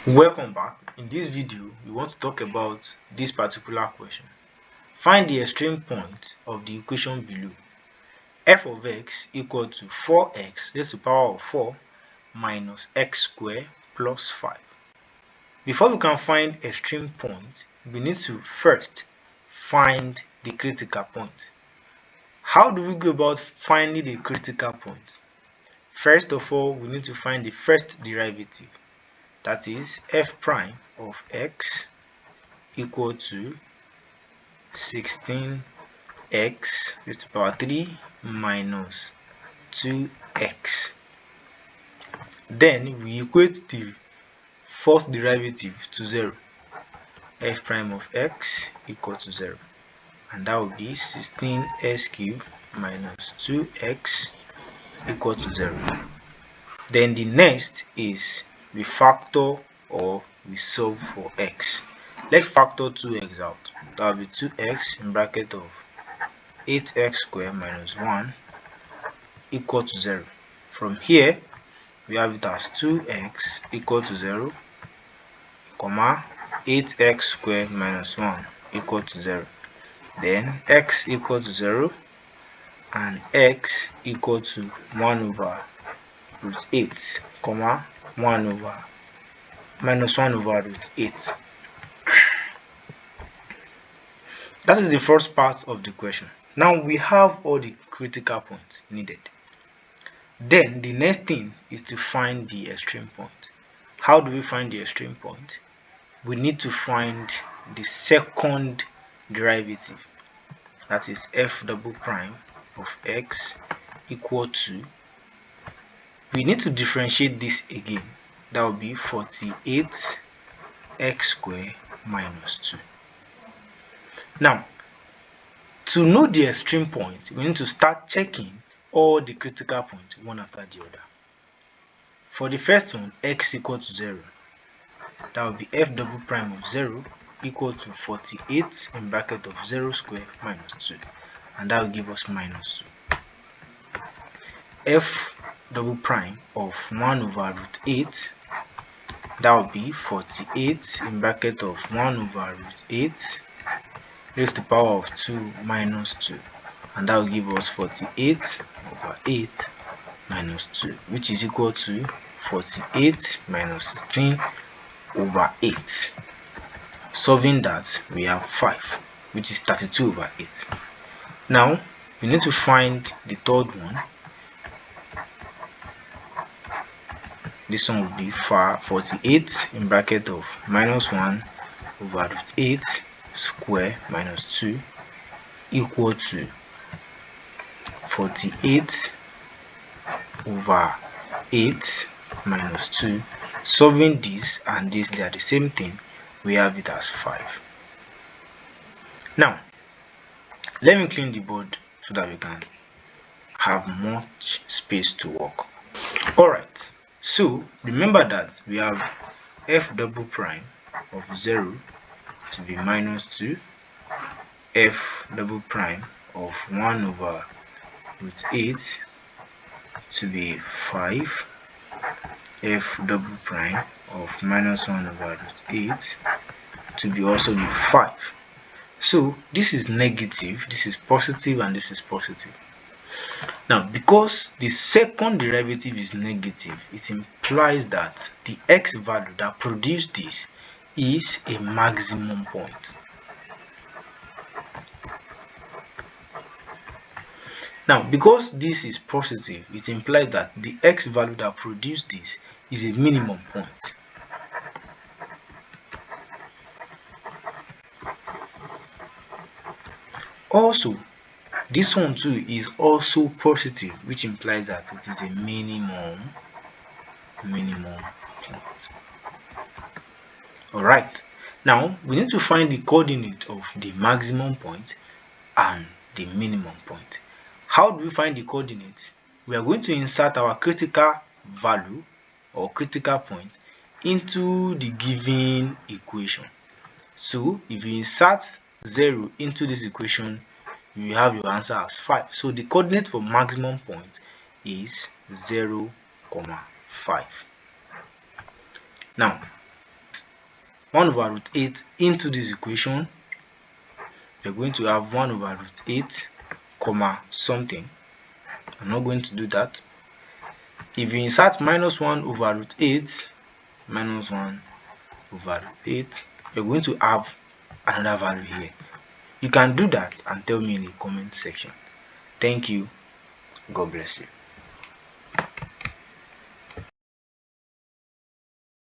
Welcome back. In this video, we want to talk about this particular question. Find the extreme point of the equation below. F of x equal to 4x raised to the power of 4 minus x squared plus 5. Before we can find extreme point, we need to first find the critical point. How do we go about finding the critical point? First of all, we need to find the first derivative. That is f prime of x equal to 16x raised to the power 3 minus 2x. Then we equate the first derivative to 0. F prime of x equal to 0. And that would be 16x cubed minus 2x equal to 0. Then the next is we factor or we solve for x. Let's factor 2x out. That will be 2x in bracket of 8x squared minus 1 equal to 0. From here, we have it as 2x equal to 0, comma 8x squared minus 1 equal to 0. Then x equal to 0 and x equal to 1 over root 8, comma 1 over minus 1 over root 8. That is the first part of the question. Now we have all the critical points needed. Then the next thing is to find the extreme point. How do we find the extreme point? We need to find the second derivative. That is f double prime of x equal to, we need to differentiate this again. That will be 48x squared minus 2. Now, to know the extreme point, we need to start checking all the critical points one after the other. For the first one, x equal to 0. That will be f double prime of 0 equal to 48 in bracket of 0 squared minus 2. And that will give us minus 2. F double prime of 1 over root 8, that will be 48 in bracket of 1 over root 8 raised to the power of 2 minus 2, and that will give us 48 over 8 minus 2, which is equal to 48 minus 16 over 8. Solving that, we have 5, which is 32 over 8. Now we need to find the third one. This one will be 48 in bracket of minus 1 over root 8 square minus 2 equal to 48 over 8 minus 2. Solving this and this, they are the same thing. We have it as 5. Now, let me clean the board so that we can have much space to work. Alright, so remember that we have f double prime of 0 to be minus 2, f double prime of 1 over root 8 to be 5, f double prime of minus 1 over root 8 to be also be 5. So this is negative, this is positive, and this is positive. Now, because the second derivative is negative, it implies that the x value that produced this is a maximum point. Now, because this is positive, it implies that the x value that produced this is a minimum point. Also, this one too is also positive, which implies that it is a minimum point. Alright, now we need to find the coordinate of the maximum point and the minimum point. How do we find the coordinates? We are going to insert our critical value or critical point into the given equation. So if you insert 0 into this equation, you have your answer as 5. So the coordinate for maximum point is 0, 5. Now 1 over root 8 into this equation, you're going to have 1 over root 8 comma something. I'm not going to do that. If you insert minus 1 over root 8, minus 1 over root 8, you're going to have another value here. You can do that and tell me in the comment section. Thank you. God bless you.